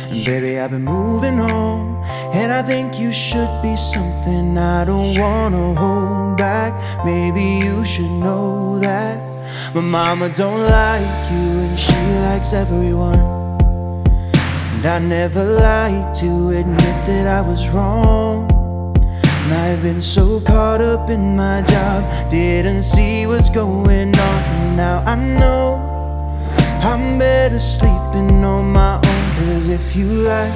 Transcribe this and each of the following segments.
And baby, I've been moving on, and I think you should be something I don't wanna hold back. Maybe you should know that my mama don't like you and she likes everyone. And I never like to admit that I was wrong. And I've been so caught up in my job, didn't see what's going on. And now I know I'm better sleeping on my own. 'Cause if you like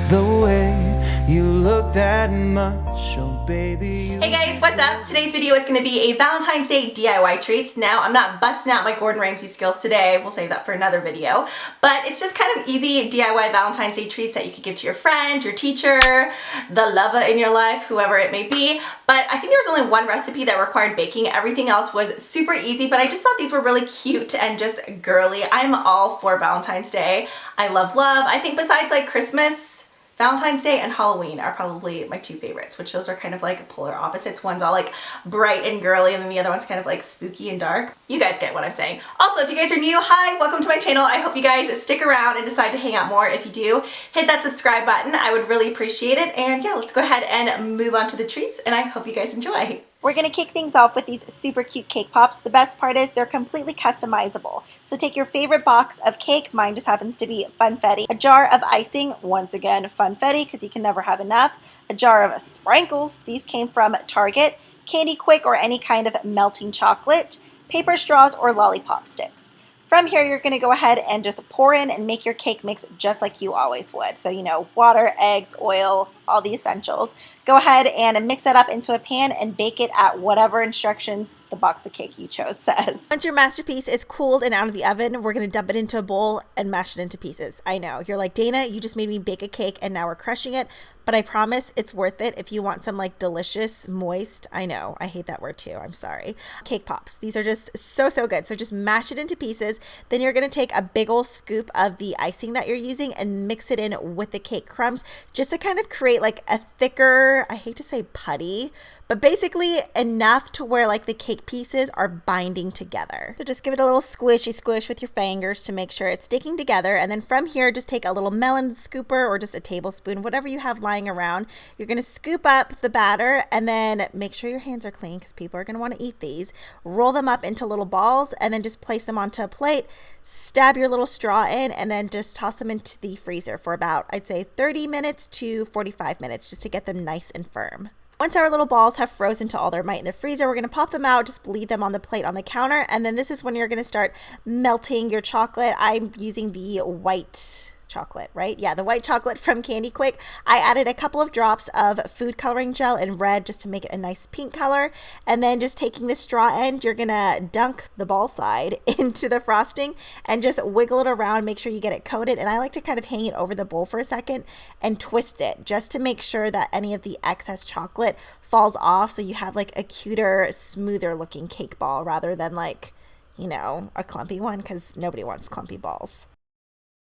the way you look that much, oh baby. Hey guys, what's up? Today's video is going to be a Valentine's Day DIY treats. Now, I'm not busting out my Gordon Ramsay skills today. We'll save that for another video. But it's just kind of easy DIY Valentine's Day treats that you could give to your friend, your teacher, the lover in your life, whoever it may be. But I think there was only one recipe that required baking. Everything else was super easy, but I just thought these were really cute and just girly. I'm all for Valentine's Day. I love love. I think besides like Christmas, Valentine's Day and Halloween are probably my two favorites, which those are kind of like polar opposites. One's all like bright and girly, and then the other one's kind of like spooky and dark. You guys get what I'm saying. Also, if you guys are new, hi, welcome to my channel. I hope you guys stick around and decide to hang out more. If you do, hit that subscribe button. I would really appreciate it. And yeah, let's go ahead and move on to the treats, and I hope you guys enjoy. We're going to kick things off with these super cute cake pops. The best part is they're completely customizable. So take your favorite box of cake, mine just happens to be funfetti, a jar of icing, once again funfetti because you can never have enough, a jar of sprinkles, these came from Target, Candy Quick or any kind of melting chocolate, paper straws or lollipop sticks. From here, you're going to go ahead and just pour in and make your cake mix just like you always would. So, you know, water, eggs, oil, all the essentials. Go ahead and mix that up into a pan and bake it at whatever instructions the box of cake you chose says. Once your masterpiece is cooled and out of the oven, we're going to dump it into a bowl and mash it into pieces. I know, you're like, Dana, you just made me bake a cake and now we're crushing it. But I promise it's worth it if you want some like delicious, moist, I know, I hate that word too, I'm sorry, cake pops. These are just so good. So just mash it into pieces. Then you're going to take a big old scoop of the icing that you're using and mix it in with the cake crumbs just to kind of create like a thicker, I hate to say putty, but basically enough to where like the cake pieces are binding together. So just give it a little squishy squish with your fingers to make sure it's sticking together. And then from here, just take a little melon scooper or just a tablespoon, whatever you have lying around. You're going to scoop up the batter and then make sure your hands are clean because people are going to want to eat these. Roll them up into little balls and then just place them onto a plate. Stab your little straw in and then just toss them into the freezer for about, I'd say 30 minutes to 45 minutes just to get them nice and firm. Once our little balls have frozen to all their might in the freezer, we're going to pop them out, just leave them on the plate on the counter, and then this is when you're going to start melting your chocolate. I'm using the white chocolate, right? Yeah, the white chocolate from Candy Quick. I added a couple of drops of food coloring gel in red just to make it a nice pink color. And then just taking the straw end, you're gonna dunk the ball side into the frosting and just wiggle it around, make sure you get it coated. And I like to kind of hang it over the bowl for a second and twist it just to make sure that any of the excess chocolate falls off so you have like a cuter, smoother looking cake ball rather than like, you know, a clumpy one because nobody wants clumpy balls.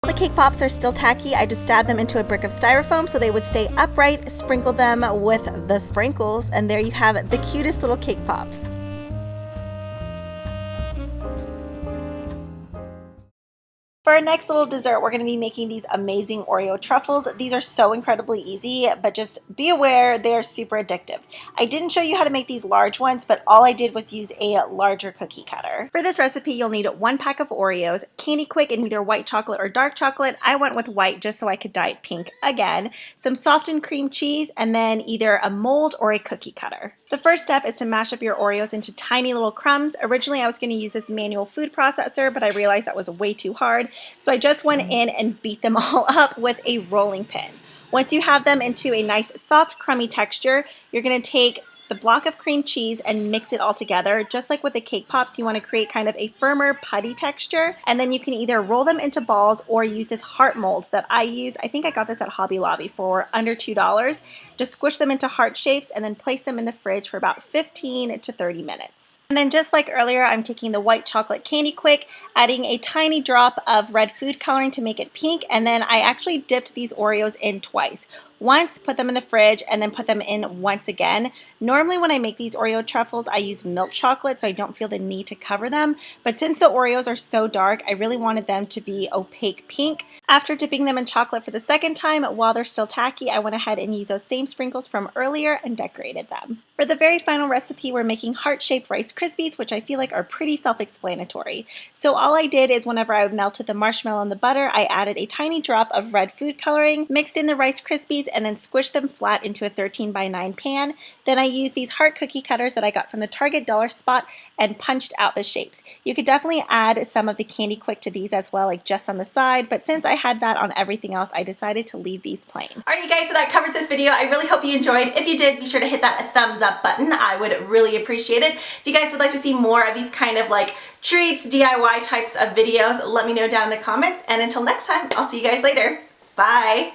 The cake pops are still tacky. I just stabbed them into a brick of styrofoam so they would stay upright, sprinkled them with the sprinkles, and there you have the cutest little cake pops. For our next little dessert, we're going to be making these amazing Oreo Truffles. These are so incredibly easy, but just be aware they are super addictive. I didn't show you how to make these large ones, but all I did was use a larger cookie cutter. For this recipe, you'll need 1 pack of Oreos, Candy Quick in either white chocolate or dark chocolate. I went with white just so I could dye it pink again, some softened cream cheese, and then either a mold or a cookie cutter. The first step is to mash up your Oreos into tiny little crumbs. Originally, I was going to use this manual food processor, but I realized that was way too hard. So I just went in and beat them all up with a rolling pin. Once you have them into a nice soft crummy texture, you're going to take the block of cream cheese and mix it all together. Just like with the cake pops, you want to create kind of a firmer putty texture, and then you can either roll them into balls or use this heart mold that I use. I think I got this at Hobby Lobby for under $2. Just squish them into heart shapes and then place them in the fridge for about 15 to 30 minutes. And then just like earlier, I'm taking the white chocolate candy quick, adding a tiny drop of red food coloring to make it pink, and then I actually dipped these Oreos in twice. Once, put them in the fridge, and then put them in once again. Normally when I make these Oreo truffles, I use milk chocolate so I don't feel the need to cover them, but since the Oreos are so dark, I really wanted them to be opaque pink. After dipping them in chocolate for the second time, while they're still tacky, I went ahead and used those same sprinkles from earlier and decorated them. For the very final recipe, we're making heart-shaped Rice Krispies, which I feel like are pretty self-explanatory. So all I did is whenever I melted the marshmallow in the butter, I added a tiny drop of red food coloring, mixed in the Rice Krispies, and then squished them flat into a 13x9 pan. Then I used these heart cookie cutters that I got from the Target dollar spot and punched out the shapes. You could definitely add some of the candy quick to these as well, like just on the side, but since I had that on everything else, I decided to leave these plain. Alright you guys, so that covers this video. I really hope you enjoyed. If you did, be sure to hit that thumbs up button. I would really appreciate it. If you guys would like to see more of these kind of like treats, DIY types of videos, let me know down in the comments. And until next time, I'll see you guys later. Bye!